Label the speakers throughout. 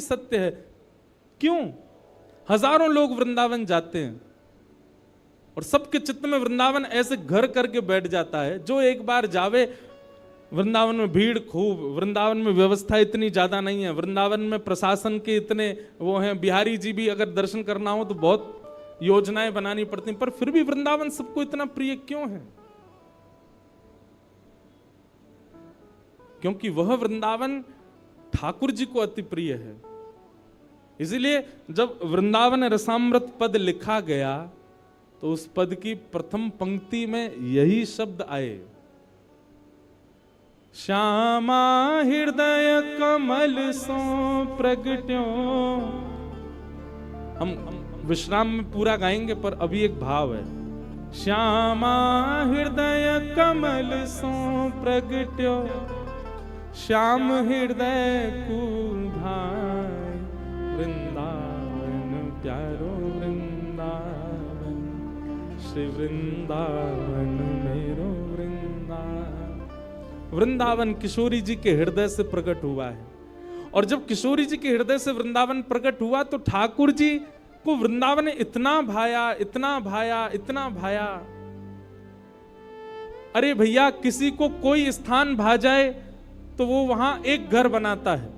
Speaker 1: सत्य है। क्यों? हजारों लोग वृंदावन जाते हैं और सबके चित्त में वृंदावन ऐसे घर करके बैठ जाता है। जो एक बार जावे, वृंदावन में भीड़ खूब, वृंदावन में व्यवस्था इतनी ज्यादा नहीं है, वृंदावन में प्रशासन के इतने वो हैं, बिहारी जी भी अगर दर्शन करना हो तो बहुत योजनाएं बनानी पड़ती हैं, पर फिर भी वृंदावन सबको इतना प्रिय क्यों है? क्योंकि वह वृंदावन ठाकुर जी को अति प्रिय है। इसीलिए जब वृंदावन रसामृत पद लिखा गया तो उस पद की प्रथम पंक्ति में यही शब्द आए, श्यामा हृदय कमल सो प्रगट्यो। हम विश्राम में पूरा गाएंगे, पर अभी एक भाव है, श्यामा हृदय कमल सो प्रगट्यो, श्याम हृदय को भाई, वृंदावन प्यारो वृंदावन, श्री वृंदावन मेरो वृंदावन। वृंदावन किशोरी जी के हृदय से प्रकट हुआ है, और जब किशोरी जी के हृदय से वृंदावन प्रकट हुआ तो ठाकुर जी को वृंदावन ने इतना भाया, इतना भाया, इतना भाया। अरे भैया, किसी को कोई स्थान भा जाए तो वो वहां एक घर बनाता है।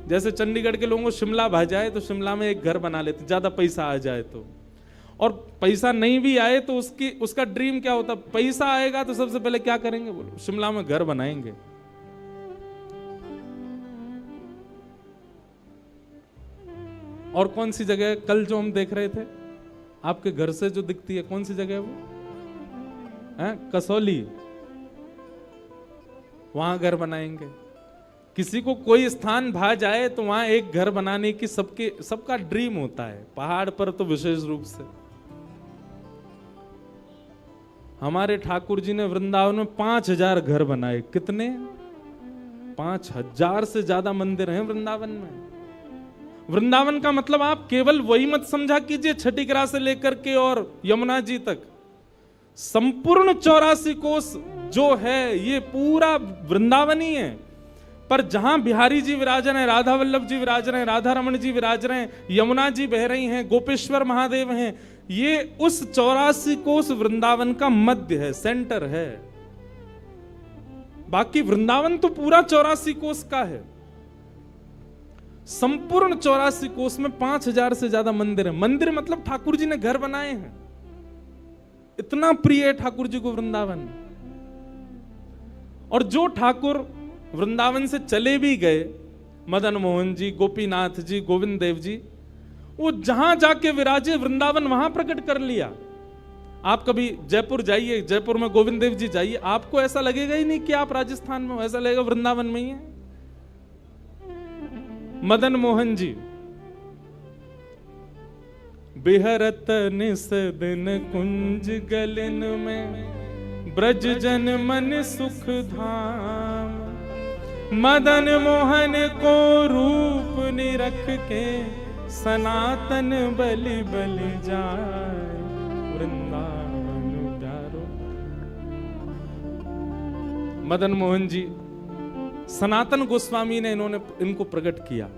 Speaker 1: जैसे चंडीगढ़ के लोगों को शिमला भा जाए तो शिमला में एक घर बना लेते, ज्यादा पैसा आ जाए तो। और पैसा नहीं भी आए तो उसका ड्रीम क्या होता? पैसा आएगा तो सबसे पहले क्या करेंगे? बोलो, शिमला में घर बनाएंगे। और कौन सी जगह कल जो हम देख रहे थे आपके घर से जो दिखती है, कौन सी जगह है वो? है कसौली, वहां घर बनाएंगे। किसी को कोई स्थान भा जाए तो वहां एक घर बनाने की सबका ड्रीम होता है। पहाड़ पर तो विशेष रूप से। हमारे ठाकुर जी ने वृंदावन में 5000 घर बनाए। कितने? 5000 से ज्यादा मंदिर हैं वृंदावन में। वृंदावन का मतलब आप केवल वही मत समझा कीजिए छठीकरा से लेकर के और यमुना जी तक। संपूर्ण 84 कोस जो है ये पूरा वृंदावन ही है। पर जहां बिहारी जी विराज रहे हैं, राधा वल्लभ जी विराज रहे हैं, राधा रमन जी विराज रहे हैं, यमुना जी बह रही हैं, गोपेश्वर महादेव हैं, ये उस 84 कोस वृंदावन का मध्य है, सेंटर है। बाकी वृंदावन तो पूरा 84 कोस का है। संपूर्ण 84 कोस में 5000 से ज्यादा मंदिर है। मंदिर मतलब ठाकुर जी ने घर बनाए हैं। इतना प्रिय है ठाकुर जी को वृंदावन। और जो ठाकुर वृंदावन से चले भी गए, मदन मोहन जी, गोपीनाथ जी, गोविंद देव जी, वो जहां जाके विराजे वृंदावन वहां प्रकट कर लिया। आप कभी जयपुर जाइए, जयपुर में गोविंद देव जी जाइए, आपको ऐसा लगेगा ही नहीं कि आप राजस्थान में हो, ऐसा लगेगा वृंदावन में ही है। मदन मोहन जी बिहरत निस दिन कुंज गलिन में, ब्रज जन मन सुख धाम, मदन मोहन को रूप निरख के, सनातन बलि बलि जाए, वृंदावन प्यारो। मदन मोहन जी, सनातन गोस्वामी ने इनको प्रकट किया।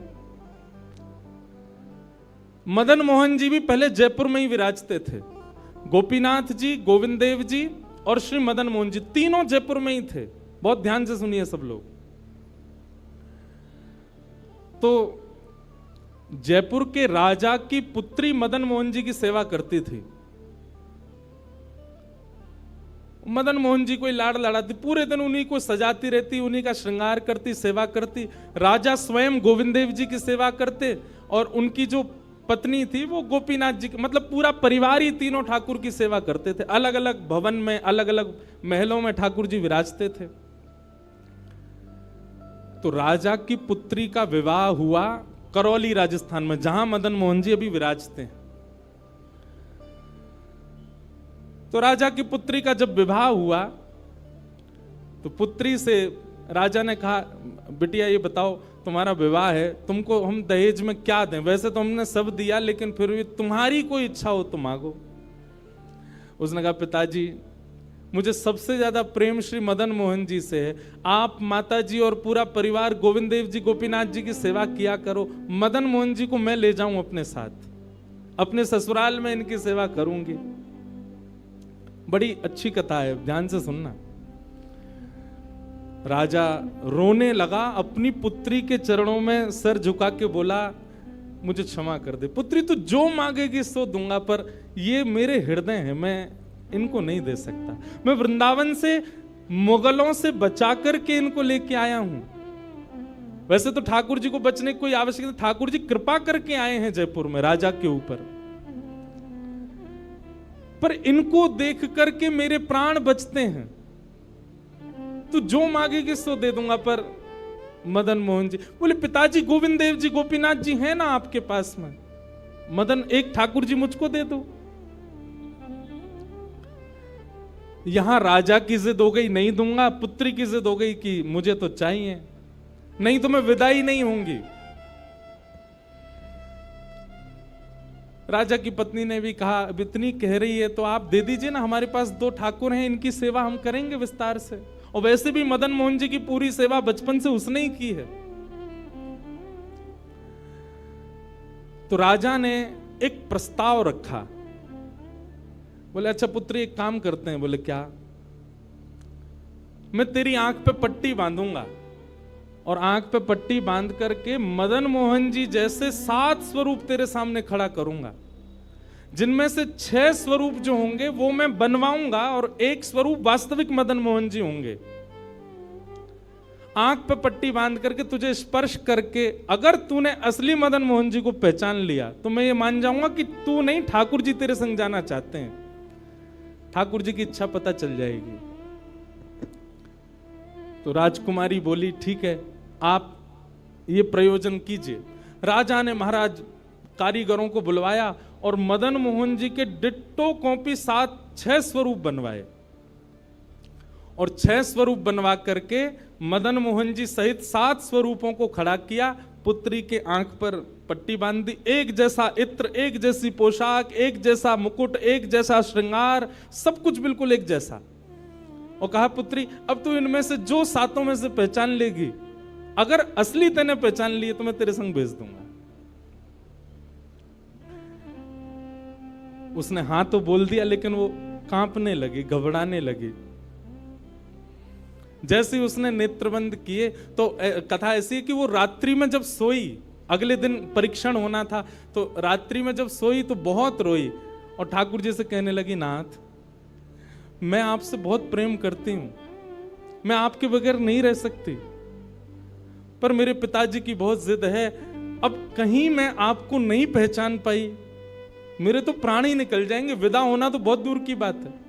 Speaker 1: मदन मोहन जी भी पहले जयपुर में ही विराजते थे। गोपीनाथ जी, गोविंद देव जी और श्री मदन मोहन जी तीनों जयपुर में ही थे। बहुत ध्यान से सुनिए सब लोग। तो जयपुर के राजा की पुत्री मदन मोहन जी की सेवा करती थी। मदन मोहन जी को लाड़ लड़ाती, पूरे दिन उन्हीं को सजाती रहती, उन्हीं का श्रृंगार करती, सेवा करती। राजा स्वयं गोविंद देव जी की सेवा करते और उनकी जो पत्नी थी वो गोपीनाथ जी, मतलब पूरा परिवार ही तीनों ठाकुर की सेवा करते थे। अलग अलग भवन में, अलग अलग महलों में ठाकुर जी विराजते थे। तो राजा की पुत्री का विवाह हुआ करौली राजस्थान में, जहां मदन मोहन जी अभी विराजते हैं। तो राजा की पुत्री का जब विवाह हुआ तो पुत्री से राजा ने कहा, बिटिया ये बताओ तुम्हारा विवाह है, तुमको हम दहेज में क्या दें? वैसे तो हमने सब दिया, लेकिन फिर भी तुम्हारी कोई इच्छा हो तो मांगो। उसने कहा, पिताजी मुझे सबसे ज्यादा प्रेम श्री मदन मोहन जी से है। आप, माता जी और पूरा परिवार गोविंद देव जी, गोपीनाथ जी की सेवा किया करो। मदन मोहन जी को मैं ले जाऊं अपने साथ, अपने ससुराल में इनकी सेवा करूंगी। बड़ी अच्छी कथा है, ध्यान से सुनना। राजा रोने लगा, अपनी पुत्री के चरणों में सर झुका के बोला, मुझे क्षमा कर दे पुत्री, तू जो मांगेगी सो दूंगा, पर ये मेरे हृदय हैं, मैं इनको नहीं दे सकता। मैं वृंदावन से मुगलों से बचा करके इनको लेके आया हूं। वैसे तो ठाकुर जी को बचने की कोई आवश्यकता, ठाकुर जी कृपा करके आए हैं जयपुर में राजा के ऊपर, पर इनको देख करके मेरे प्राण बचते हैं। तू जो मांगेगी सो दे दूंगा। पर मदन मोहन जी बोले, पिताजी गोविंद देव जी, गोपीनाथ जी हैं ना आपके पास में, मदन एक ठाकुर जी मुझको दे दो। यहां राजा की जिद हो गई, नहीं दूंगा। पुत्री की जिद हो गई कि मुझे तो चाहिए, नहीं तो मैं विदाई नहीं होंगी। राजा की पत्नी ने भी कहा, अब इतनी कह रही है तो आप दे दीजिए ना, हमारे पास 2 ठाकुर हैं, इनकी सेवा हम करेंगे विस्तार से। और वैसे भी मदन मोहन जी की पूरी सेवा बचपन से उसने ही की है। तो राजा ने एक प्रस्ताव रखा। बोले, अच्छा पुत्री एक काम करते हैं। बोले, क्या? मैं तेरी आंख पे पट्टी बांधूंगा और आंख पे पट्टी बांध करके मदन मोहन जी जैसे 7 स्वरूप तेरे सामने खड़ा करूंगा, जिनमें से 6 स्वरूप जो होंगे वो मैं बनवाऊंगा और 1 स्वरूप वास्तविक मदन मोहन जी होंगे। आंख पे पट्टी बांध करके तुझे स्पर्श करके अगर तूने असली मदन मोहन जी को पहचान लिया तो मैं ये मान जाऊंगा कि तू नहीं, ठाकुर जी तेरे संग जाना चाहते हैं। ठाकुर जी की इच्छा पता चल जाएगी। तो राजकुमारी बोली, ठीक है, आप ये प्रयोजन कीजिए। राजा ने महाराज कारीगरों को बुलवाया और मदन मोहन जी के डिट्टो कॉपी 6 स्वरूप बनवाए और 6 स्वरूप बनवा करके मदन मोहन जी सहित 7 स्वरूपों को खड़ा किया। पुत्री के आंख पर पट्टी बांध दी, एक जैसा इत्र, एक जैसी पोशाक, एक जैसा मुकुट, एक जैसा श्रृंगार, सब कुछ बिल्कुल एक जैसा। और कहा, पुत्री अब तू इनमें से जो 7 में से पहचान लेगी, अगर असली तूने पहचान लिए तो मैं तेरे संग भेज दूंगा। उसने हाँ तो बोल दिया, लेकिन वो कांपने लगी, घबराने लगी। जैसे ही उसने नेत्रबंद किए तो कथा ऐसी है कि वो रात्रि में जब सोई, अगले दिन परीक्षण होना था, तो रात्रि में जब सोई तो बहुत रोई और ठाकुर जी से कहने लगी, नाथ मैं आपसे बहुत प्रेम करती हूं, मैं आपके बगैर नहीं रह सकती, पर मेरे पिताजी की बहुत जिद है, अब कहीं मैं आपको नहीं पहचान पाई मेरे तो प्राण ही निकल जाएंगे, विदा होना तो बहुत दूर की बात है।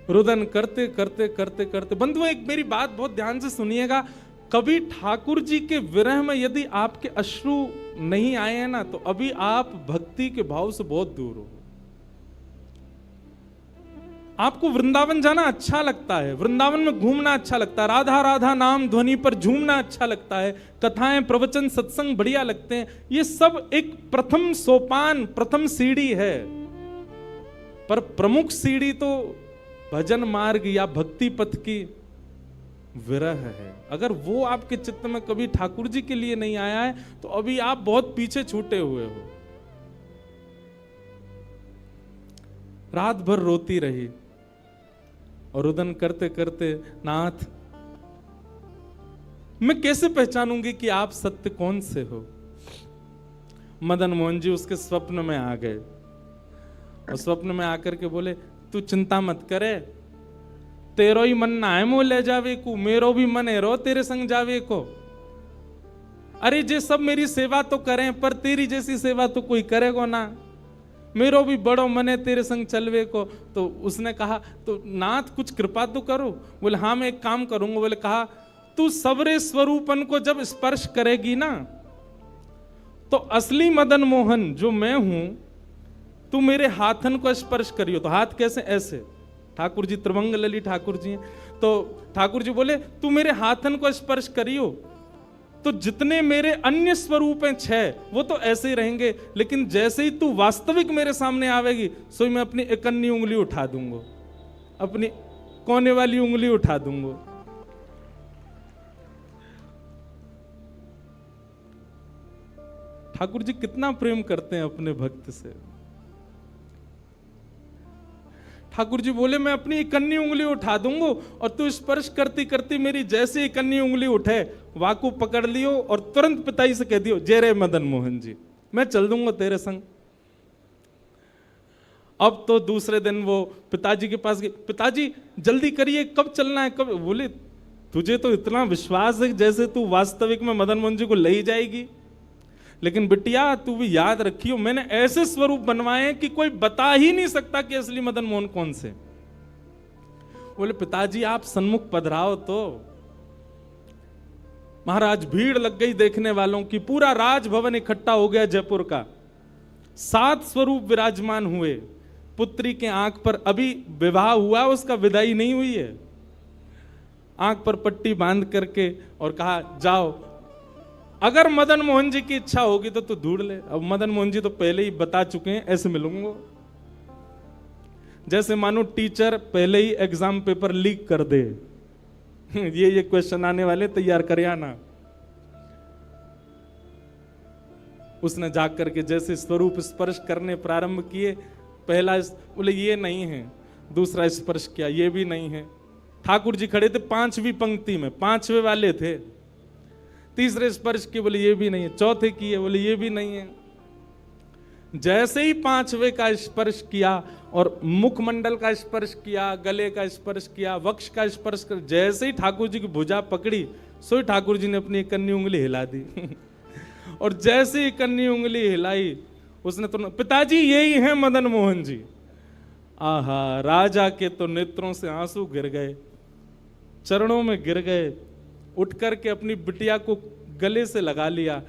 Speaker 1: रुदन करते करते करते करते, बंधुओं एक मेरी बात बहुत ध्यान से सुनिएगा, कभी ठाकुर जी के विरह में यदि आपके अश्रु नहीं आए हैं ना, तो अभी आप भक्ति के भाव से बहुत दूर हो। आपको वृंदावन जाना अच्छा लगता है, वृंदावन में घूमना अच्छा लगता है, राधा राधा नाम ध्वनि पर झूमना अच्छा लगता है, कथाएं प्रवचन सत्संग बढ़िया लगते हैं, ये सब एक प्रथम सोपान, प्रथम सीढ़ी है, पर प्रमुख सीढ़ी तो भजन मार्ग या भक्ति पथ की विरह है। अगर वो आपके चित्त में कभी ठाकुर जी के लिए नहीं आया है तो अभी आप बहुत पीछे छूटे हुए हो। रात भर रोती रही और रुदन करते करते, नाथ मैं कैसे पहचानूंगी कि आप सत्य कौन से हो। मदन मोहन जी उसके स्वप्न में आ गए और स्वप्न में आकर के बोले, तू चिंता मत करे, तेरो ही मन ना है मोह ले जावे को, मेरो भी मन है रो तेरे संग जावे को। अरे जे सब मेरी सेवा तो करें, पर तेरी जैसी सेवा तो कोई करेगा ना, मेरो भी बड़ो मन है तेरे संग चलवे को। तो उसने कहा, तो नाथ कुछ कृपा तो करो। बोले, हाँ मैं एक काम करूंगा। बोले, कहा तू सबरे स्वरूपन को जब स्पर्श करेगी ना, तो असली मदन मोहन जो मैं हूं, तू मेरे हाथन को स्पर्श करियो। तो हाथ कैसे? ऐसे। ठाकुर जी त्रिभंग लली ठाकुर जी हैं, तो ठाकुर जी बोले, तू मेरे हाथन को स्पर्श करियो तो जितने मेरे अन्य स्वरूप हैं 6 वो तो ऐसे ही रहेंगे, लेकिन जैसे ही तू वास्तविक मेरे सामने आवेगी सो मैं अपनी इकन्नी उंगली उठा दूंगा, अपनी कोने वाली उंगली उठा दूंगा। ठाकुर जी कितना प्रेम करते हैं अपने भक्त से। ठाकुर जी बोले मैं अपनी इकन्नी उंगली उठा दूंगा और तू स्पर्श करती करती मेरी जैसे इकन्नी उंगली उठे वाकू पकड़ लियो और तुरंत पिताजी से कह दियो जय रे मदन मोहन जी, मैं चल दूंगा तेरे संग। अब तो दूसरे दिन वो पिताजी के पास गए, पिताजी जल्दी करिए कब चलना है कब। बोले तुझे तो इतना विश्वास है जैसे तू वास्तविक में मदन मोहन जी को ले ही जाएगी, लेकिन बिटिया तू भी याद रखियो मैंने ऐसे स्वरूप बनवाए कि कोई बता ही नहीं सकता कि असली मदन मोहन कौन से। बोले पिताजी आप सन्मुख पधराओ तो। महाराज भीड़ लग गई देखने वालों की, पूरा राजभवन इकट्ठा हो गया जयपुर का। 7 स्वरूप विराजमान हुए। पुत्री के आंख पर अभी विवाह हुआ, उसका विदाई नहीं हुई है, आंख पर पट्टी बांध करके और कहा जाओ अगर मदन मोहन जी की इच्छा होगी तो तू ढूंढ ले। अब मदन मोहन जी तो पहले ही बता चुके हैं ऐसे मिलूंगा, जैसे मानो टीचर पहले ही एग्जाम पेपर लीक कर दे ये क्वेश्चन आने वाले तैयार कर आना। उसने जाग करके जैसे स्वरूप स्पर्श करने प्रारंभ किए, पहला बोले ये नहीं है, दूसरा स्पर्श किया ये भी नहीं है। ठाकुर जी खड़े थे 5वीं पंक्ति में, 5वें वाले थे। तीसरे स्पर्श किए, बोले ये भी नहीं है। चौथे किए, बोले ये भी नहीं है। जैसे ही 5वें का स्पर्श किया और मुखमंडल का स्पर्श किया, गले का स्पर्श किया, वक्ष का स्पर्श कर, जैसे ही ठाकुर जी की भुजा पकड़ी सो ही ठाकुर जी ने अपनी इकन्नी उंगली हिला दी और जैसे ही इकन्नी उंगली हिलाई उसने तो पिताजी यही है मदन मोहन जी। आहा, राजा के तो नेत्रों से आंसू गिर गए, चरणों में गिर गए, उठ करके अपनी बिटिया को गले से लगा लिया,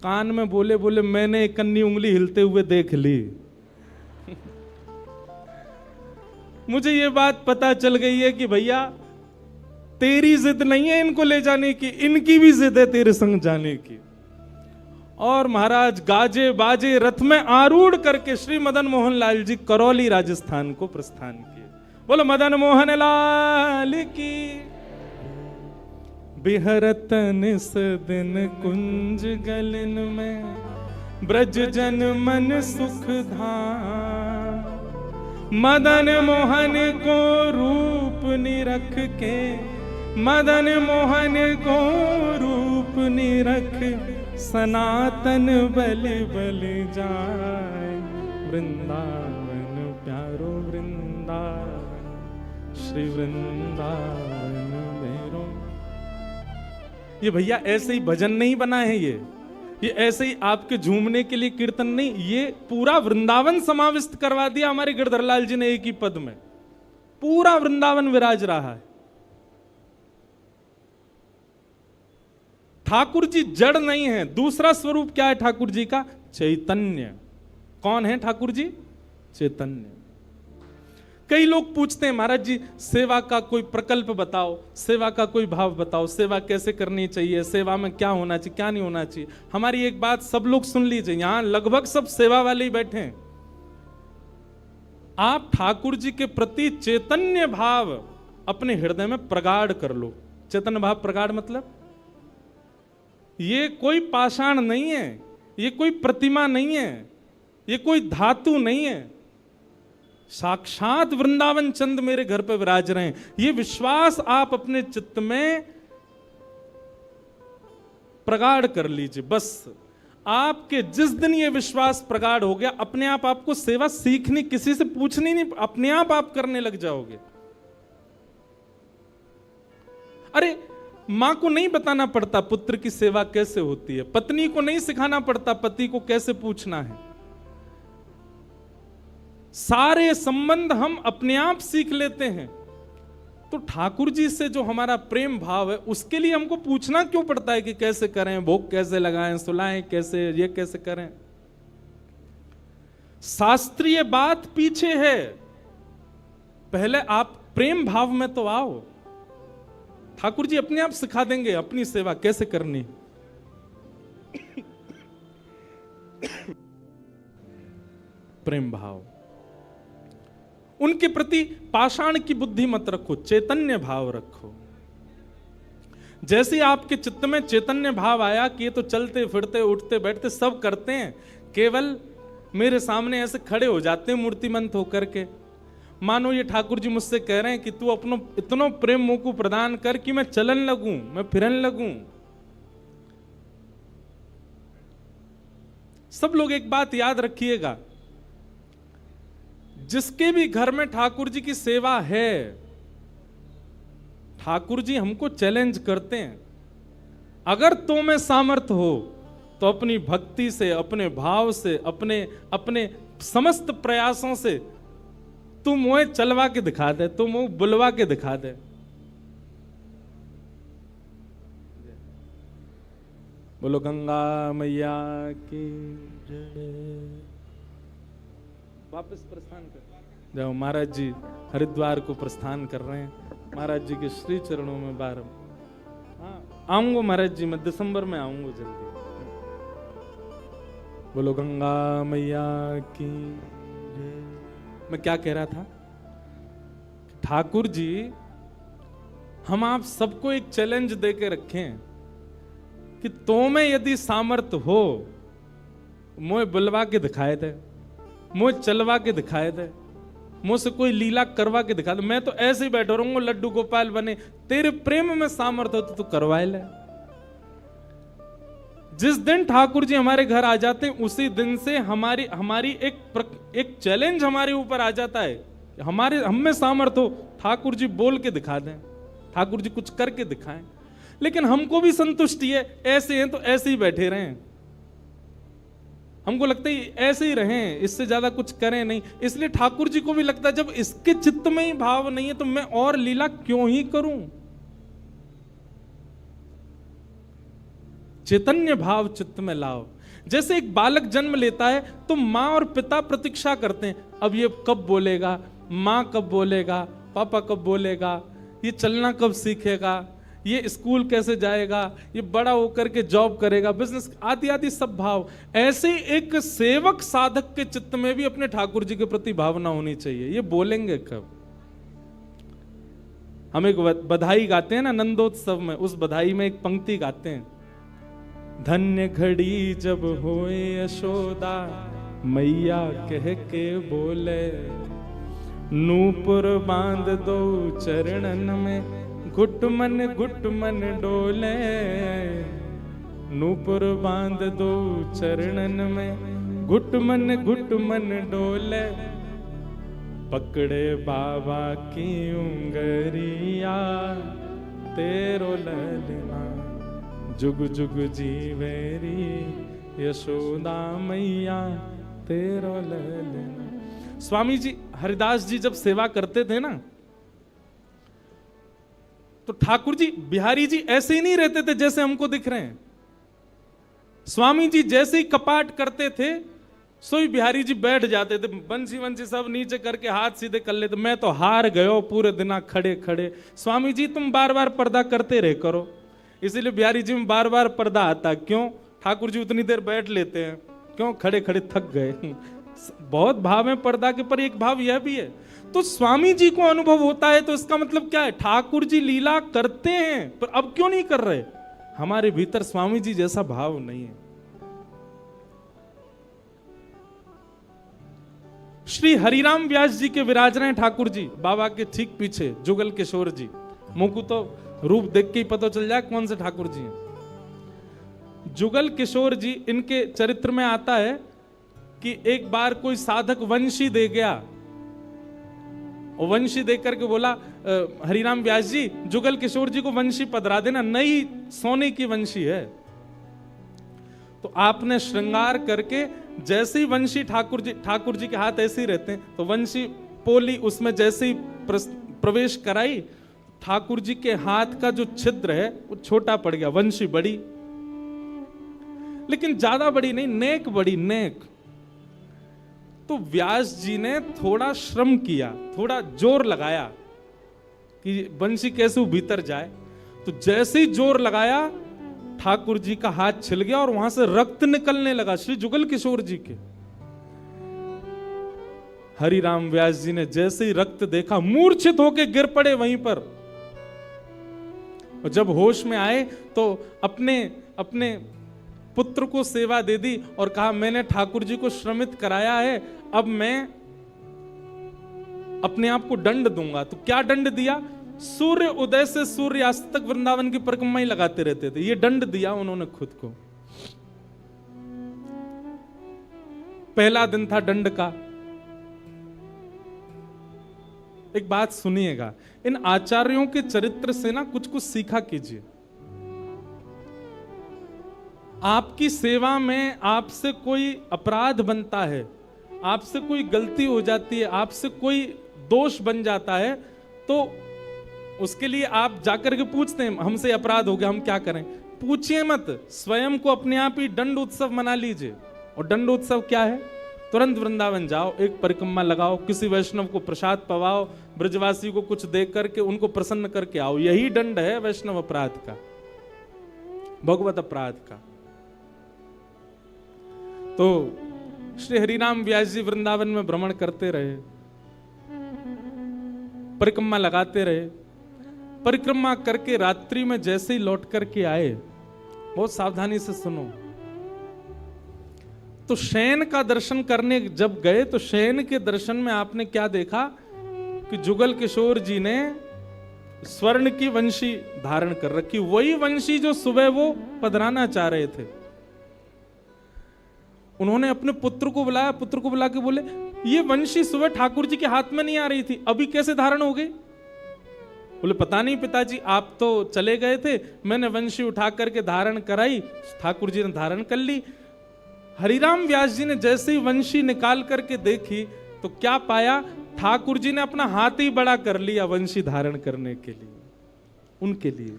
Speaker 1: कान में बोले बोले मैंने इकन्नी उंगली हिलते हुए देख ली मुझे ये बात पता चल गई है कि भैया तेरी जिद नहीं है इनको ले जाने की, इनकी भी जिद है तेरे संग जाने की। और महाराज गाजे बाजे रथ में आरूढ़ करके श्री मदन मोहन लाल जी करौली राजस्थान को प्रस्थान किए। बोलो मदन मोहन लाल की। बिहरत निस दिन कुंज गलन में, ब्रज जन मन सुख धाम। मदन मोहन को रूप निरख के, मदन मोहन को रूप निरख, सनातन बल बल जाए। वृंदावन प्यारो वृंदावन, श्री वृंदावन मेरो। ये भैया ऐसे ही भजन नहीं बना है, ये ऐसे ही आपके झूमने के लिए कीर्तन नहीं, ये पूरा वृंदावन समाविष्ट करवा दिया हमारे गिरधरलाल जी ने एक ही पद में। पूरा वृंदावन विराज रहा है। ठाकुर जी जड़ नहीं है। दूसरा स्वरूप क्या है ठाकुर जी का? चैतन्य। कौन है ठाकुर जी? चैतन्य। कई लोग पूछते हैं महाराज जी सेवा का कोई प्रकल्प बताओ, सेवा का कोई भाव बताओ, सेवा कैसे करनी चाहिए, सेवा में क्या होना चाहिए क्या नहीं होना चाहिए। हमारी एक बात सब लोग सुन लीजिए, यहां लगभग सब सेवा वाले ही बैठे हैं। आप ठाकुर जी के प्रति चैतन्य भाव अपने हृदय में प्रगाढ़ कर लो। चैतन्य भाव प्रगाढ़ मतलब ये कोई पाषाण नहीं है, ये कोई प्रतिमा नहीं है, ये कोई धातु नहीं है, साक्षात वृंदावन चंद मेरे घर पे विराज रहे हैं। ये विश्वास आप अपने चित्त में प्रगाढ़ कर लीजिए। बस आपके जिस दिन ये विश्वास प्रगाढ़ हो गया, अपने आप आपको सेवा सीखनी, किसी से पूछनी नहीं, अपने आप करने लग जाओगे। अरे मां को नहीं बताना पड़ता पुत्र की सेवा कैसे होती है, पत्नी को नहीं सिखाना पड़ता पति को कैसे पूछना है। सारे संबंध हम अपने आप सीख लेते हैं। तो ठाकुर जी से जो हमारा प्रेम भाव है उसके लिए हमको पूछना क्यों पड़ता है कि कैसे करें, भोग कैसे लगाएं, सुलाएं कैसे, ये कैसे करें। शास्त्रीय बात पीछे है, पहले आप प्रेम भाव में तो आओ। ठाकुर जी अपने आप सिखा देंगे अपनी सेवा कैसे करनी। प्रेम भाव। उनके प्रति पाषाण की बुद्धि मत रखो, चैतन्य भाव रखो। जैसे आपके चित्त में चैतन्य भाव आया कि ये तो चलते फिरते उठते बैठते सब करते हैं, केवल मेरे सामने ऐसे खड़े हो जाते हैं मूर्तिमंत होकर के, मानो ये ठाकुर जी मुझसे कह रहे हैं कि तू अपनो इतनो प्रेम मोको प्रदान कर कि मैं चलन लगूं, मैं फिरन लगूं। सब लोग एक बात याद रखिएगा, जिसके भी घर में ठाकुर जी की सेवा है, ठाकुर जी हमको चैलेंज करते हैं, अगर तो में सामर्थ्य हो तो अपनी भक्ति से, अपने भाव से, अपने समस्त प्रयासों से तू मुझे चलवा के दिखा दे, तू मुझे बुलवा के दिखा दे। बोलो गंगा मैया की जय। वापस प्रस्थान कर जाओ। महाराज जी हरिद्वार को प्रस्थान कर रहे हैं, महाराज जी के श्री चरणों में बार। हाँ आऊंगा महाराज जी, मैं दिसंबर में आऊंगा जल्दी। बोलो गंगा मैया की जय। मैं क्या कह रहा था, ठाकुर जी हम आप सबको एक चैलेंज दे के रखें कि तो में यदि सामर्थ्य हो मुझे बुलवा के दिखाए दे, मुझे चलवा के दिखाए दे, मुझसे कोई लीला करवा के दिखा दे। मैं तो ऐसे ही बैठा रहूंगा लड्डू गोपाल बने, तेरे प्रेम में सामर्थ्य हो तो करवाए ले। जिस दिन ठाकुर जी हमारे घर आ जाते हैं उसी दिन से हमारी एक चैलेंज हमारे ऊपर आ जाता है, हम में सामर्थ्य हो, ठाकुर जी बोल के दिखा दें, ठाकुर जी कुछ करके दिखाएं। लेकिन हमको भी संतुष्टि है, ऐसे हैं तो ऐसे ही बैठे रहें, हमको लगता है ऐसे ही रहें, इससे ज्यादा कुछ करें नहीं। इसलिए ठाकुर जी को भी लगता है जब इसके चित्त में ही भाव नहीं है तो मैं और लीला क्यों ही करूं। चैतन्य भाव चित्त में लाओ। जैसे एक बालक जन्म लेता है तो माँ और पिता प्रतीक्षा करते हैं, अब ये कब बोलेगा, माँ कब बोलेगा, पापा कब बोलेगा, ये चलना कब सीखेगा, ये स्कूल कैसे जाएगा, ये बड़ा होकर के जॉब करेगा, बिजनेस आदि आदि सब भाव। ऐसे एक सेवक साधक के चित्त में भी अपने ठाकुर जी के प्रति भावना होनी चाहिए, ये बोलेंगे कब। हम एक बधाई गाते हैं ना नंदोत्सव में, उस बधाई में एक पंक्ति गाते हैं, धन्य घड़ी जब होए यशोदा मैया कह के बोले, नूपुर बांध दो चरणन में घुट मन डोले, नूपुर बांध दो चरणन में घुट मन डोले, पकड़े बाबा की उंगरिया तेरो ललना जुग जुग जीवेरी यशोदा मैया तेरो ललना। स्वामी जी हरिदास जी जब सेवा करते थे ना तो ठाकुर जी बिहारी जी ऐसे ही नहीं रहते थे जैसे हमको दिख रहे हैं। स्वामी जी जैसे ही कपाट करते थे सोई बिहारी जी बैठ जाते थे, बंसी सब नीचे करके हाथ सीधे कर लेते। मैं तो हार गयो पूरे दिन खड़े खड़े, स्वामी जी तुम बार बार पर्दा करते रहे करो। इसीलिए बिहारी जी में बार बार पर्दा आता, क्यों, ठाकुर जी उतनी देर बैठ लेते हैं, क्यों, खड़े खड़े थक गए। बहुत भाव है पर्दा के, पर एक भाव यह भी है। तो स्वामी जी को अनुभव होता है तो इसका मतलब क्या है, ठाकुर जी लीला करते हैं पर अब क्यों नहीं कर रहे, हमारे भीतर स्वामी जी जैसा भाव नहीं है। श्री हरिराम व्यास जी के विराज रहे ठाकुर जी, बाबा के ठीक पीछे जुगल किशोर जी। मुझको तो रूप देख के ही पता चल जाए कौन से ठाकुर जी हैं। जुगल किशोर जी, इनके चरित्र में आता है कि एक बार कोई साधक वंशी दे गया, और वंशी देख करके बोला हरिराम व्यास जी जुगल किशोर जी को वंशी पधरा देना, नई सोने की वंशी है। तो आपने श्रृंगार करके जैसे ही वंशी ठाकुर जी के हाथ ऐसे ही रहते हैं, तो वंशी पोली उसमें जैसे ही प्रवेश कराई, ठाकुर जी के हाथ का जो छिद्र है वो छोटा पड़ गया, वंशी बड़ी, लेकिन ज्यादा बड़ी नहीं, नेक बड़ी, नेक। तो व्यास जी ने थोड़ा श्रम किया, थोड़ा जोर लगाया कि वंशी कैसे भीतर जाए। तो जैसे ही जोर लगाया ठाकुर जी का हाथ छिल गया और वहां से रक्त निकलने लगा श्री जुगल किशोर जी के। हरिराम व्यास जी ने जैसे ही रक्त देखा मूर्छित होके गिर पड़े वहीं पर। और जब होश में आए तो अपने अपने पुत्र को सेवा दे दी और कहा मैंने ठाकुर जी को श्रमित कराया है, अब मैं अपने आप को दंड दूंगा। तो क्या दंड दिया? सूर्य उदय से सूर्यास्त तक वृंदावन की परिक्रमा ही लगाते रहते थे, ये दंड दिया उन्होंने खुद को। पहला दिन था दंड का। एक बात सुनिएगा, इन आचार्यों के चरित्र से ना कुछ कुछ सीखा कीजिए। आपकी सेवा में आपसे कोई अपराध बनता है, आपसे कोई गलती हो जाती है, आपसे कोई दोष बन जाता है, तो उसके लिए आप जाकर के पूछते हैं हमसे अपराध हो गया, हम क्या करें? पूछिए मत, स्वयं को अपने आप ही दंड उत्सव मना लीजिए। और दंड उत्सव क्या है? तुरंत वृंदावन जाओ, एक परिक्रमा लगाओ, किसी वैष्णव को प्रसाद पवाओ, ब्रजवासी को कुछ दे करके उनको प्रसन्न करके आओ। यही दंड है वैष्णव अपराध का, भगवत अपराध का। तो श्री हरिराम व्यास जी वृंदावन में भ्रमण करते रहे, परिक्रमा लगाते रहे। परिक्रमा करके रात्रि में जैसे ही लौट करके आए, बहुत सावधानी से सुनो, तो शयन का दर्शन करने जब गए तो शयन के दर्शन में आपने क्या देखा कि जुगल किशोर जी ने स्वर्ण की वंशी धारण कर रखी, वही वंशी जो सुबह वो पधराना चाह रहे थे। उन्होंने अपने पुत्र को बुलाया, पुत्र को बुला के बोले ये वंशी सुबह ठाकुर जी के हाथ में नहीं आ रही थी, अभी कैसे धारण हो गई? बोले पता नहीं पिताजी, आप तो चले गए थे, मैंने वंशी उठा करके धारण कराई, ठाकुर जी ने धारण कर ली। हरिराम व्यास जी ने जैसे ही वंशी निकाल करके देखी तो क्या पाया? ठाकुर जी ने अपना हाथ ही बड़ा कर लिया वंशी धारण करने के लिए, उनके लिए।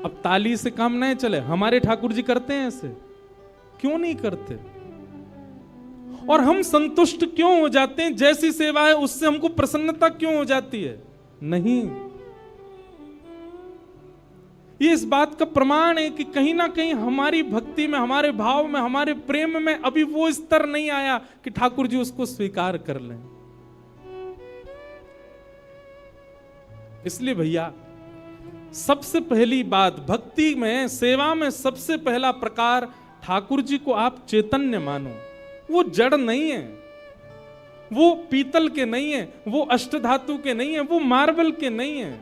Speaker 1: अब ताली से काम नहीं चले, हमारे ठाकुर जी करते हैं ऐसे? क्यों नहीं करते? और हम संतुष्ट क्यों हो जाते हैं? जैसी सेवा है उससे हमको प्रसन्नता क्यों हो जाती है? नहीं। ये इस बात का प्रमाण है कि कहीं ना कहीं हमारी भक्ति में, हमारे भाव में, हमारे प्रेम में अभी वो स्तर नहीं आया कि ठाकुर जी उसको स्वीकार कर लें। इसलिए भैया सबसे पहली बात भक्ति में, सेवा में सबसे पहला प्रकार, ठाकुर जी को आप चैतन्य मानो। वो जड़ नहीं है, वो पीतल के नहीं है, वो अष्टधातु के नहीं है, वो मार्बल के नहीं है,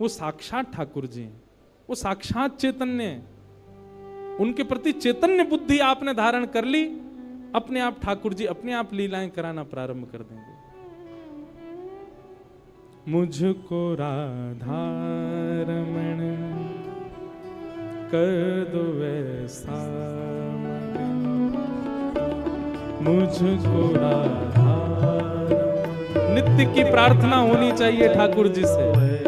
Speaker 1: वो साक्षात ठाकुर जी हैं, वो साक्षात चैतन्य है। उनके प्रति चैतन्य बुद्धि आपने धारण कर ली, अपने आप ठाकुर जी अपने आप लीलाएं कराना प्रारंभ कर देंगे। मुझको राधा रमण कर दो वैसा मगन, मुझको राधा रमण। नित्य की प्रार्थना होनी चाहिए ठाकुर जी से,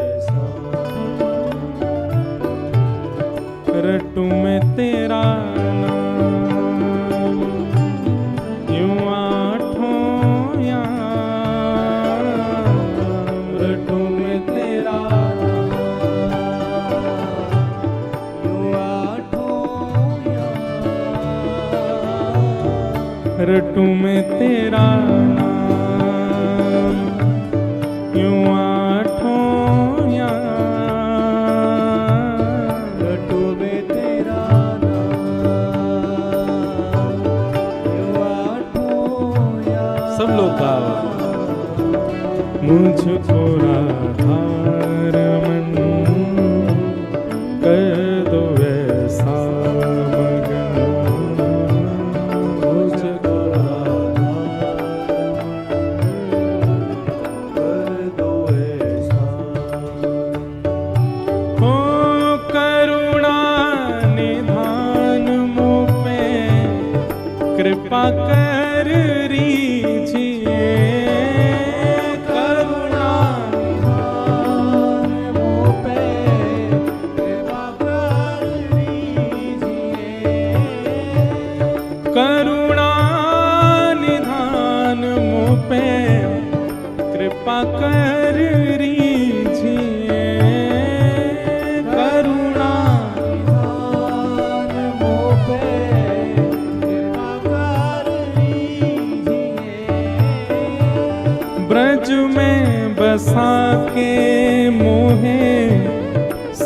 Speaker 1: रटू में तेरा नाम यूं आठों याम, रटू में तेरा नाम यूं आठों याम, रटू में तेरा नाम यूं आठों याम, मुझको राधा रमन कर दो वैसा मगन, मुझको राधा कर दो वैसा। हो करुणा निधान मुझ पे कृपा कर रीझिए, करुणा निधान मुझ पे कृपा कर रीझिए, करुणा निधान मुझ पे कृपा कर रीझिए।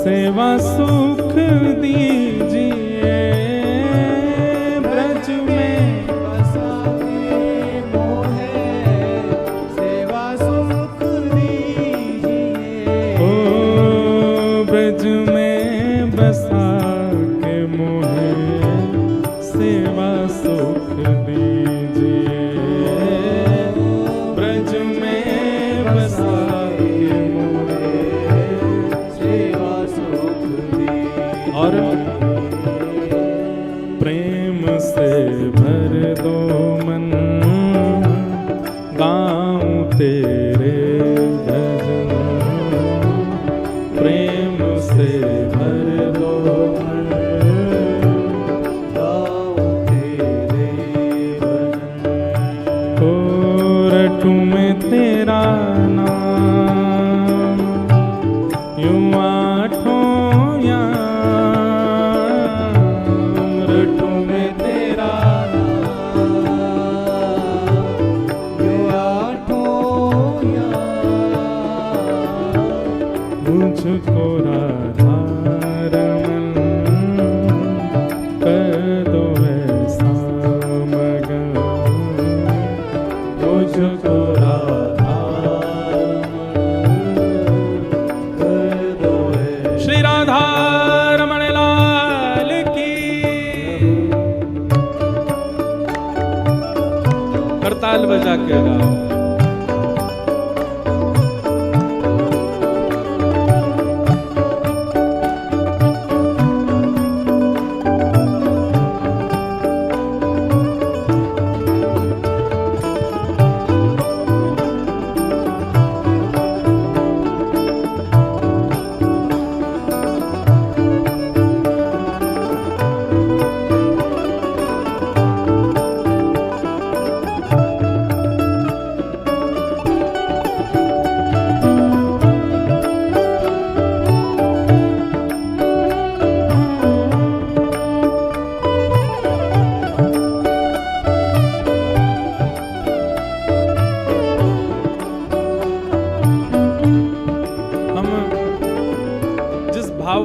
Speaker 1: सेवा सुख दीजिए, ब्रज में
Speaker 2: बसा के मोहे सेवा सुख दीजिए।
Speaker 1: ओ ब्रज में बसा के मोहे सेवा सुख दीजिए, ब्रज में बसा के मोहे
Speaker 2: सेवा सुख दीजिए।
Speaker 1: और प्रेम से भर दो मन, गाऊं तेरे भजन, प्रेम से भर दो मन,
Speaker 2: गाऊं तेरे भजन।
Speaker 1: ओ रटूं मैं तेरा नाम, यूं आठों याम, रटूं मैं तेरा मुझको राधा रमन कर दो ऐसा मगन, मुझको राधा रमन कर दो ऐसा। श्री राधा रमण लाल की, करताल बजा के गाओ।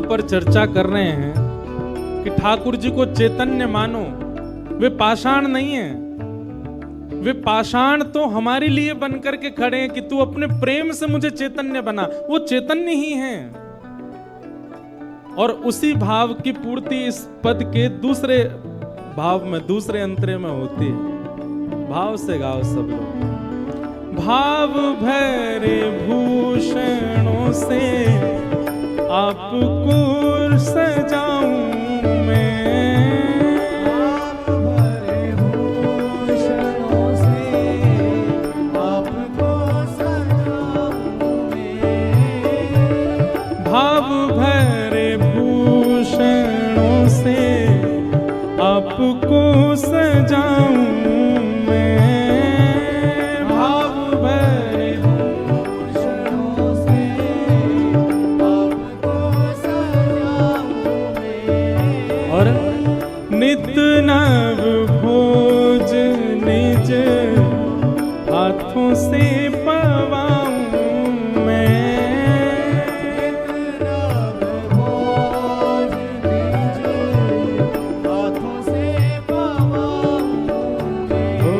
Speaker 1: पर चर्चा कर रहे हैं कि ठाकुर जी को चैतन्य मानो, वे पाषाण नहीं है, वे पाषाण तो हमारे लिए बन करके खड़े हैं कि तू अपने प्रेम से मुझे चैतन्य बना। वो चैतन्य ही हैं और उसी भाव की पूर्ति इस पद के दूसरे भाव में, दूसरे अंतरे में होती है। भाव से गाओ सब लोग। भाव भरे भूषणों से आपको सजाऊं मैं,
Speaker 2: भाव भरे भूषणों से आपको सजाऊं मैं।
Speaker 1: भाव भरे भूषणों से आपको सजाऊं मैं, भाव भरे
Speaker 2: भूषणों से आपको सजाऊं मैं।
Speaker 1: और नित नव भोज निज हाथों से पवाऊं मैं,
Speaker 2: नव भोज निज हाथों से पवाऊं मैं।
Speaker 1: ओ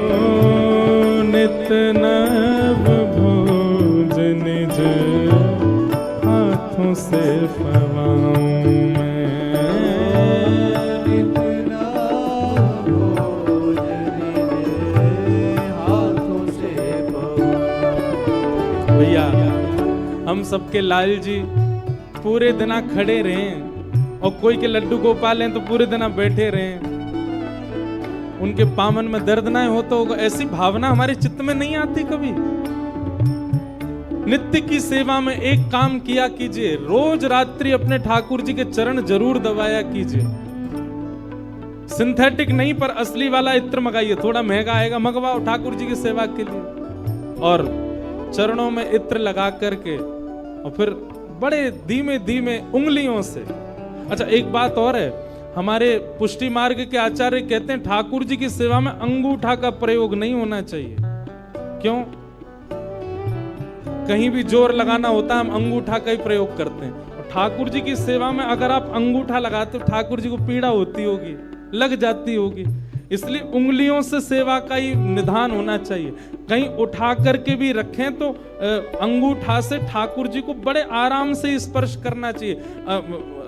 Speaker 1: नित नव भोज निज हाथों से पवाऊं मैं।
Speaker 2: नित नव भोज निज हाथों से पवाऊं।
Speaker 1: भैया हम सबके लाल जी पूरे दिन खड़े रहे और कोई के लड्डू गोपाल हैं तो पूरे दिन बैठे रहे, उनके पामन में दर्द ना हो तो ऐसी भावना हमारे चित्त में नहीं आती कभी। नित्य की सेवा में एक काम किया कीजिए, रोज रात्रि अपने ठाकुर जी के चरण जरूर दबाया कीजिए। सिंथेटिक नहीं पर असली वाला इत्र मंगाइए, थोड़ा महंगा आएगा, मंगवाओ ठाकुर जी की सेवा के लिए। और चरणों में इत्र लगा करके और फिर बड़े धीमे धीमे उंगलियों से। अच्छा एक बात और है, हमारे पुष्टि मार्ग के आचार्य कहते हैं ठाकुर जी की सेवा में अंगूठा का प्रयोग नहीं होना चाहिए। क्यों? कहीं भी जोर लगाना होता है हम अंगूठा का ही प्रयोग करते हैं। और ठाकुर जी की सेवा में अगर आप अंगूठा लगाते हो ठाकुर जी को पीड़ा होती होगी, लग जाती होगी, इसलिए उंगलियों से सेवा का ही निधान होना चाहिए। कहीं उठा करके भी रखें तो अंगूठा से ठाकुर जी को बड़े आराम से स्पर्श करना चाहिए।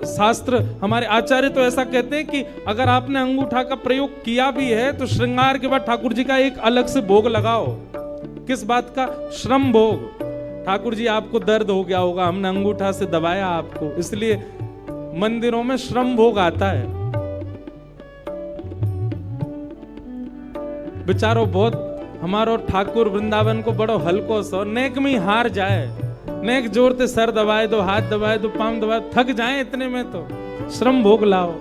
Speaker 1: शास्त्र हमारे आचार्य तो ऐसा कहते हैं कि अगर आपने अंगूठा का प्रयोग किया भी है तो श्रृंगार के बाद ठाकुर जी का एक अलग से भोग लगाओ। किस बात का? श्रम भोग। ठाकुर जी आपको दर्द हो गया होगा, हमने अंगूठा से दबाया आपको, इसलिए मंदिरों में श्रम भोग आता है। बेचारो बहुत हमारो ठाकुर वृंदावन को बड़ो हल्को सो नेक में हार जाए, नेक जोर से सर दबाए दो, हाथ दबाए दो, पांव दबाए, थक जाए इतने में तो श्रम भोग लाओ।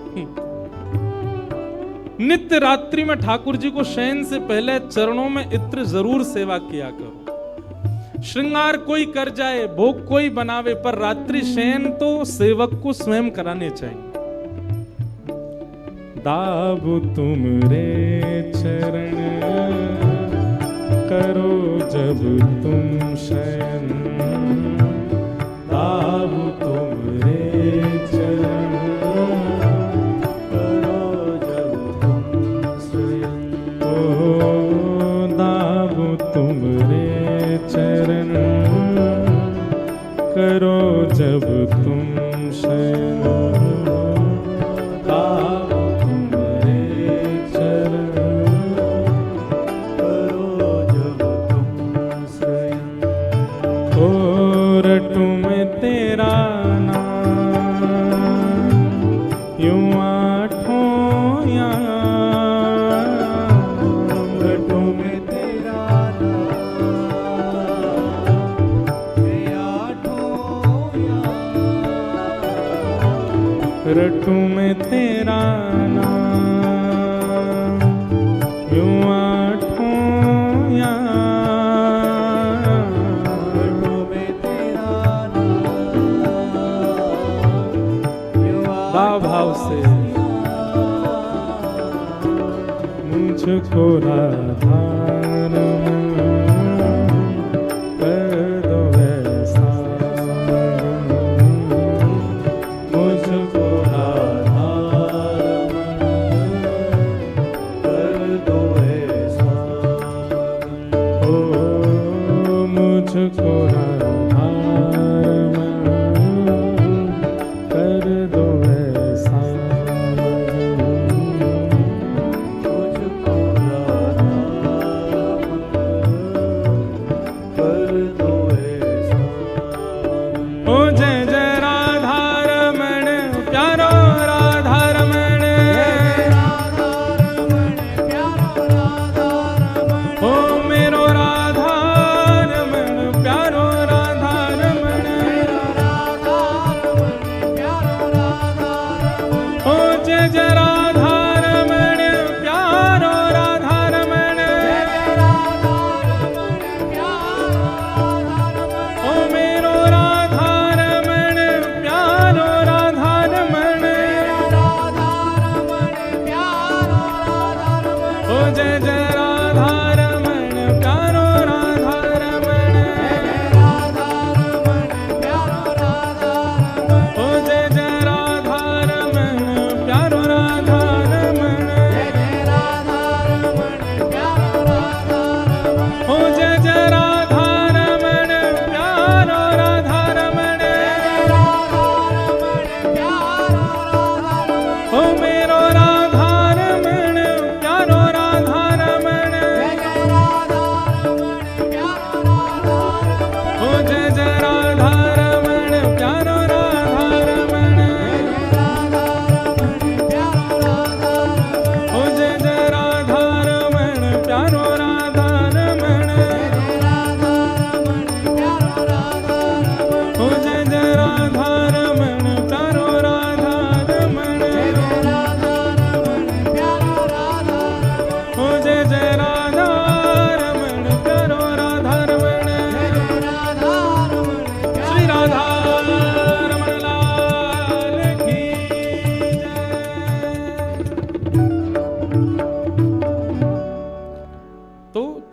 Speaker 1: नित्य रात्रि में ठाकुर जी को शयन से पहले चरणों में इत्र जरूर सेवा किया करो। श्रृंगार कोई कर जाए, भोग कोई बनावे, पर रात्रि शयन तो सेवक को स्वयं कराने चाहिए। दाबु तुमरे चरण करो जब तुम शयन, दाबु तुमरे चरण
Speaker 2: करो जब तुम स्वयं।
Speaker 1: ओ दाबु तुमरे चरण करो जब तुम शयन, रटू में तेरा नाम यूं आठों याम,
Speaker 2: रटू में तेरा नाम
Speaker 1: भाव से मुझको राधा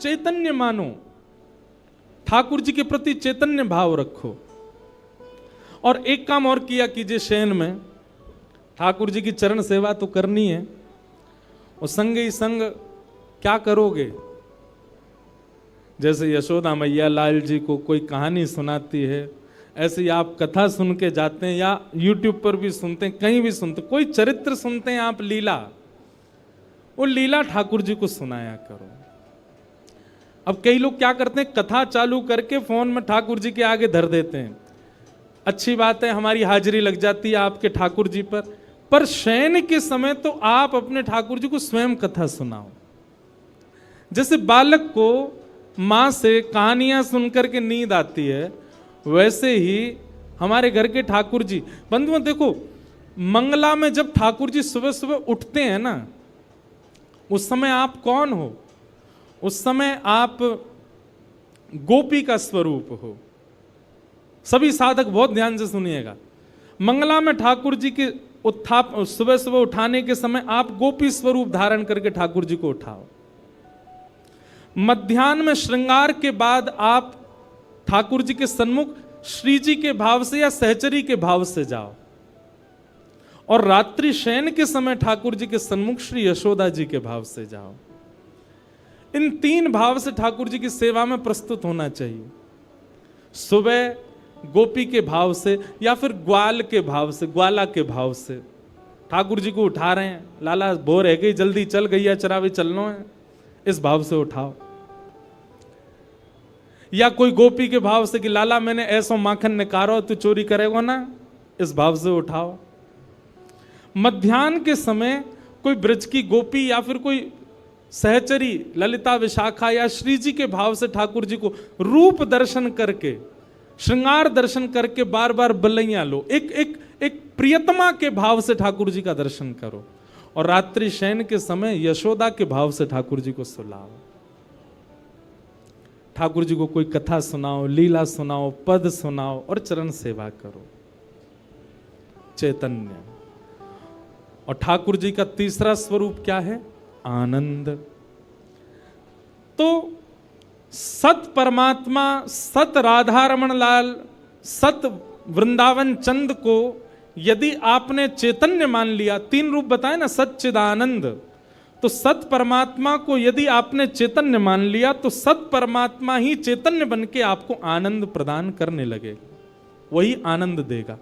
Speaker 1: चैतन्य मानो, ठाकुर जी के प्रति चैतन्य भाव रखो। और एक काम और किया कीजिए शयन में, ठाकुर जी की चरण सेवा तो करनी है, और संग ही संग क्या करोगे, जैसे यशोदा मैया लाल जी को कोई कहानी सुनाती है, ऐसे ही आप कथा सुन के जाते हैं या YouTube पर भी सुनते हैं, कहीं भी सुनते, कोई चरित्र सुनते हैं आप, लीला, वो लीला ठाकुर जी को सुनाया करो। अब कई लोग क्या करते हैं, कथा चालू करके फोन में ठाकुर जी के आगे धर देते हैं। अच्छी बात है, हमारी हाजिरी लग जाती है आपके ठाकुर जी पर शयन के समय तो आप अपने ठाकुर जी को स्वयं कथा सुनाओ। जैसे बालक को माँ से कहानियां सुनकर के नींद आती है, वैसे ही हमारे घर के ठाकुर जी, बंधुओं देखो, मंगला में जब ठाकुर जी सुबह सुबह उठते हैं ना, उस समय आप कौन हो? उस समय आप गोपी का स्वरूप हो। सभी साधक बहुत ध्यान से सुनिएगा, मंगला में ठाकुर जी के उत्थाप, सुबह सुबह उठाने के समय आप गोपी स्वरूप धारण करके ठाकुर जी को उठाओ। मध्याह्न में श्रृंगार के बाद आप ठाकुर जी के सन्मुख श्री जी के भाव से या सहचरी के भाव से जाओ, और रात्रि शयन के समय ठाकुर जी के सन्मुख श्री यशोदा जी के भाव से जाओ। इन 3 भाव से ठाकुर जी की सेवा में प्रस्तुत होना चाहिए। सुबह गोपी के भाव से या फिर ग्वाल के भाव से, ग्वाला के भाव से ठाकुर जी को उठा रहे हैं, लाला बोर है गई, जल्दी चल गैया चरावे चलना है, इस भाव से उठाओ। या कोई गोपी के भाव से कि लाला मैंने ऐसो माखन निकारो, तू चोरी करेगा ना, इस भाव से उठाओ। मध्याह्न के समय कोई ब्रज की गोपी या फिर कोई सहचरी ललिता विशाखा या श्री जी के भाव से ठाकुर जी को रूप दर्शन करके, श्रृंगार दर्शन करके बार बार बलैया लो। एक प्रियतमा के भाव से ठाकुर जी का दर्शन करो, और रात्रि शयन के समय यशोदा के भाव से ठाकुर जी को सुलाओ। ठाकुर जी को कोई कथा सुनाओ, लीला सुनाओ, पद सुनाओ और चरण सेवा करो। चैतन्य। और ठाकुर जी का तीसरा स्वरूप क्या है? आनंद। तो सत परमात्मा, सत राधा रमण लाल, सत वृंदावन चंद को यदि आपने चैतन्य मान लिया, 3 रूप बताए ना, सच्चिदानंद, तो सत परमात्मा को यदि आपने चैतन्य मान लिया तो सत परमात्मा ही चैतन्य बन के आपको आनंद प्रदान करने लगे, वही आनंद देगा।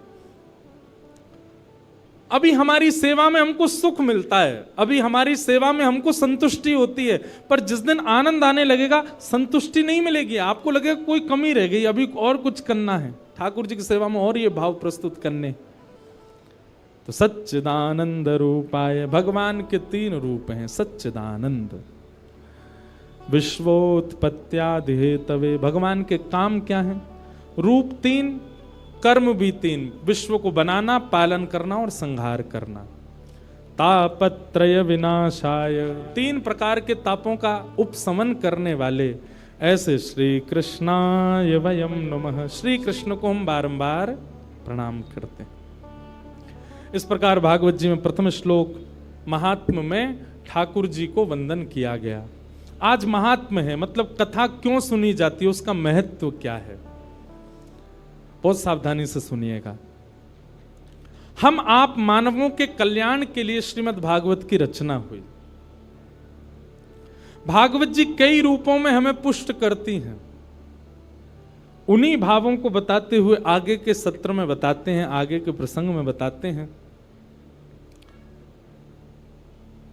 Speaker 1: अभी हमारी सेवा में हमको सुख मिलता है, अभी हमारी सेवा में हमको संतुष्टि होती है, पर जिस दिन आनंद आने लगेगा संतुष्टि नहीं मिलेगी, आपको लगेगा कोई कमी रह गई, अभी और कुछ करना है ठाकुर जी की सेवा में, और ये भाव प्रस्तुत करने। तो सच्चिदानंद रूपाय, भगवान के 3 रूप हैं। सच्चिदानंद, विश्वोत्पत्त्यादि हेतवे, भगवान के काम क्या है? रूप 3, कर्म भी 3, विश्व को बनाना, पालन करना और संहार करना। तापत्रय विनाशाय, 3 प्रकार के तापों का उपशमन करने वाले ऐसे श्री कृष्णाय वयम नमः, श्री कृष्ण को हम बारंबार प्रणाम करते हैं। इस प्रकार भागवत जी में प्रथम श्लोक महात्म में ठाकुर जी को वंदन किया गया। आज महात्म है, मतलब कथा क्यों सुनी जाती है, उसका महत्व क्या है, बहुत सावधानी से सुनिएगा। हम आप मानवों के कल्याण के लिए श्रीमद् भागवत की रचना हुई। भागवत जी कई रूपों में हमें पुष्ट करती हैं। उन्हीं भावों को बताते हुए आगे के सत्र में बताते हैं, आगे के प्रसंग में बताते हैं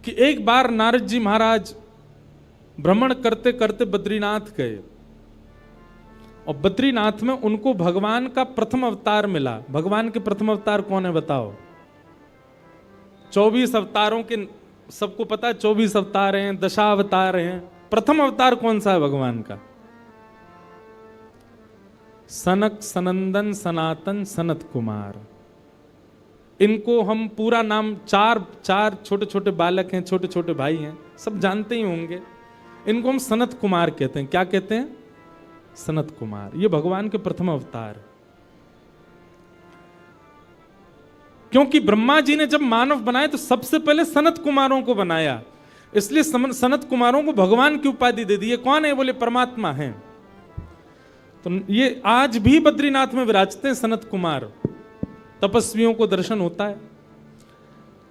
Speaker 1: कि एक बार नारद जी महाराज भ्रमण करते करते बद्रीनाथ गए, और बद्रीनाथ में उनको भगवान का प्रथम अवतार मिला। भगवान के प्रथम अवतार कौन है बताओ? 24 अवतारों के सबको पता है, 24 अवतार हैं, दशावतार हैं। प्रथम अवतार कौन सा है भगवान का? सनक सनंदन सनातन सनत कुमार। इनको हम पूरा नाम, चार छोटे छोटे बालक हैं, छोटे छोटे भाई हैं, सब जानते ही होंगे। इनको हम सनत कुमार कहते हैं। क्या कहते हैं? सनत कुमार। ये भगवान के प्रथम अवतार। क्योंकि ब्रह्मा जी ने जब मानव बनाए तो सबसे पहले सनत कुमारों को बनाया, इसलिए सनत कुमारों को भगवान की उपाधि दे दी। ये कौन है? बोले परमात्मा हैं। तो ये आज भी बद्रीनाथ में विराजते हैं सनत कुमार। तपस्वियों को दर्शन होता है।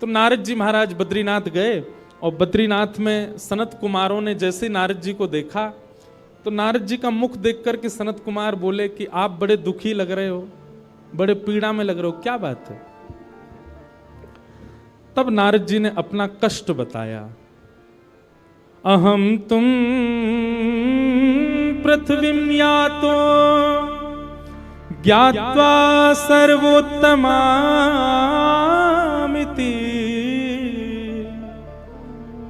Speaker 1: तो नारद जी महाराज बद्रीनाथ गए और बद्रीनाथ में सनत कुमारों ने जैसे नारद जी को देखा तो नारद जी का मुख देख करके सनत कुमार बोले कि आप बड़े दुखी लग रहे हो, बड़े पीड़ा में लग रहे हो, क्या बात है? तब नारद जी ने अपना कष्ट बताया। अहम तुम पृथ्वीं यातो ज्ञात्वा सर्वोत्तमामिति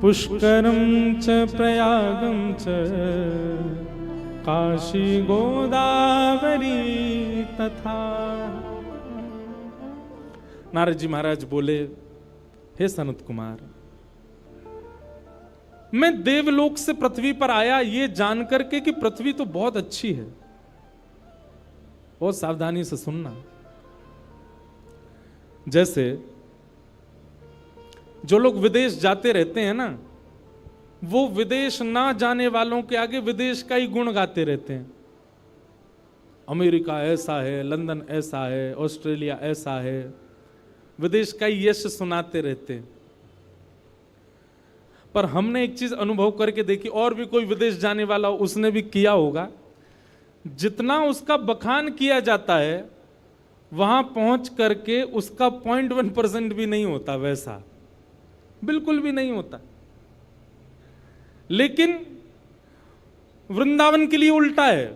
Speaker 1: पुष्करं च प्रयागं च काशी गोदावरी तथा। नारद जी महाराज बोले, हे सनत कुमार, मैं देवलोक से पृथ्वी पर आया ये जानकर के कि पृथ्वी तो बहुत अच्छी है। बहुत सावधानी से सुनना। जैसे जो लोग विदेश जाते रहते हैं ना, वो विदेश ना जाने वालों के आगे विदेश का ही गुण गाते रहते हैं। अमेरिका ऐसा है, लंदन ऐसा है, ऑस्ट्रेलिया ऐसा है, विदेश का ही यश सुनाते रहते हैं। पर हमने एक चीज अनुभव करके देखी, और भी कोई विदेश जाने वाला हो उसने भी किया होगा, जितना उसका बखान किया जाता है वहां पहुंच करके उसका 0.1% भी नहीं होता, वैसा बिल्कुल भी नहीं होता। लेकिन वृंदावन के लिए उल्टा है।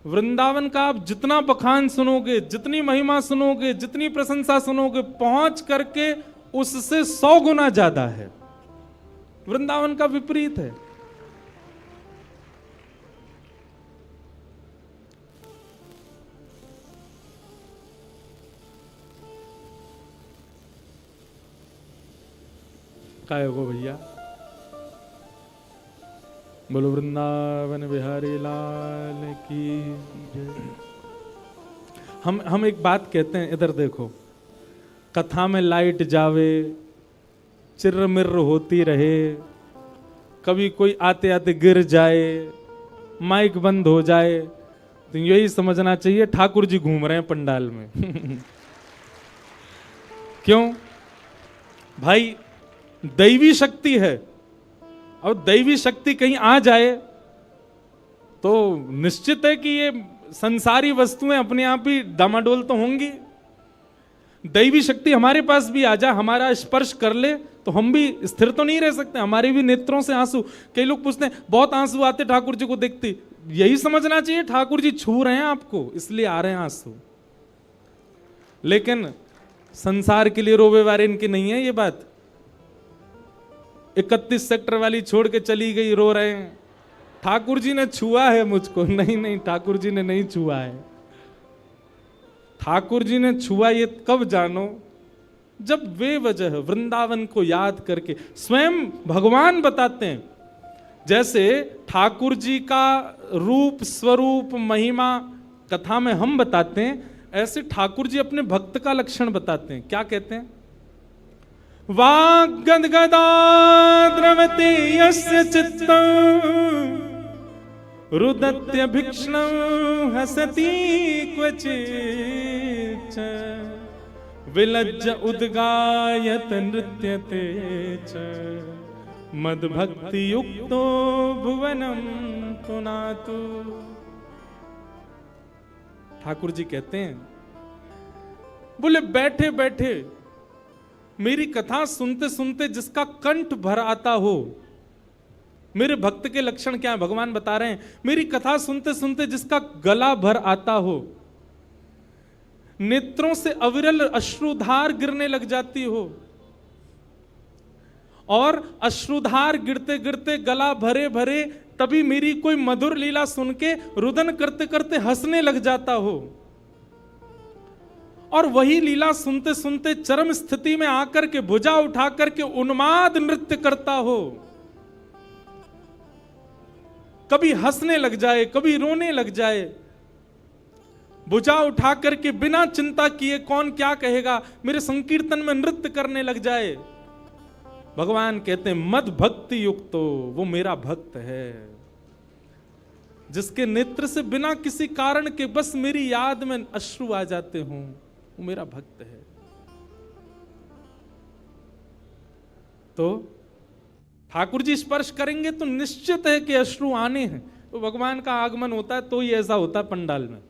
Speaker 1: वृंदावन का आप जितना बखान सुनोगे, जितनी महिमा सुनोगे, जितनी प्रशंसा सुनोगे, पहुंच करके उससे 100 गुना ज्यादा है। वृंदावन का विपरीत है। काय हो भैया, बोलो वृंदावन बिहारी लाल की जय। हम एक बात कहते हैं, इधर देखो, कथा में लाइट जावे, चिर्र मिर्र होती रहे, कभी कोई आते आते गिर जाए, माइक बंद हो जाए, तो यही समझना चाहिए ठाकुर जी घूम रहे हैं पंडाल में। क्यों भाई? दैवी शक्ति है, और दैवी शक्ति कहीं आ जाए तो निश्चित है कि ये संसारी वस्तुएं अपने आप ही डामाडोल तो होंगी। दैवी शक्ति हमारे पास भी आ जाए, हमारा स्पर्श कर ले, तो हम भी स्थिर तो नहीं रह सकते। हमारे भी नेत्रों से आंसू, कई लोग पूछते हैं बहुत आंसू आते ठाकुर जी को देखते, यही समझना चाहिए ठाकुर जी छू रहे हैं आपको, इसलिए आ रहे हैं आंसू। लेकिन संसार के लिए रोवे वारे इनकी नहीं है ये बात। 31 सेक्टर वाली छोड़ के चली गई, रो रहे हैं ठाकुर जी ने छुआ है मुझको। नहीं नहीं, ठाकुर जी ने नहीं छुआ है। ठाकुर जी ने छुआ ये कब जानो, जब वे वजह वृंदावन को याद करके स्वयं भगवान बताते हैं। जैसे ठाकुर जी का रूप स्वरूप महिमा कथा में हम बताते हैं, ऐसे ठाकुर जी अपने भक्त का लक्षण बताते हैं। क्या कहते हैं? वाग्गदगदा द्रवते यस्य चित्तं रुदत्य भिक्ष्णं हसति क्वचित् विलज्ज उद्गायत नृत्यते च मद्भक्ति युक्तो भुवनम पुनातु। ठाकुर जी कहते हैं, बोले बैठे बैठे मेरी कथा सुनते सुनते जिसका कंठ भर आता हो, मेरे भक्त के लक्षण क्या है भगवान बता रहे हैं। मेरी कथा सुनते सुनते जिसका गला भर आता हो, नेत्रों से अविरल अश्रुधार गिरने लग जाती हो, और अश्रुधार गिरते गिरते गला भरे भरे तभी मेरी कोई मधुर लीला सुन के रुदन करते करते हंसने लग जाता हो, और वही लीला सुनते सुनते चरम स्थिति में आकर के भुजा उठा करके उन्माद नृत्य करता हो, कभी हंसने लग जाए कभी रोने लग जाए, भुजा उठा करके बिना चिंता किए कौन क्या कहेगा मेरे संकीर्तन में नृत्य करने लग जाए। भगवान कहते हैं मद भक्ति युक्तो, वो मेरा भक्त है जिसके नेत्र से बिना किसी कारण के बस मेरी याद में अश्रु आ जाते हों, वो मेरा भक्त है। तो ठाकुर जी स्पर्श करेंगे तो निश्चित है कि अश्रु आने हैं। तो भगवान का आगमन होता है तो ही ऐसा होता है पंडाल में।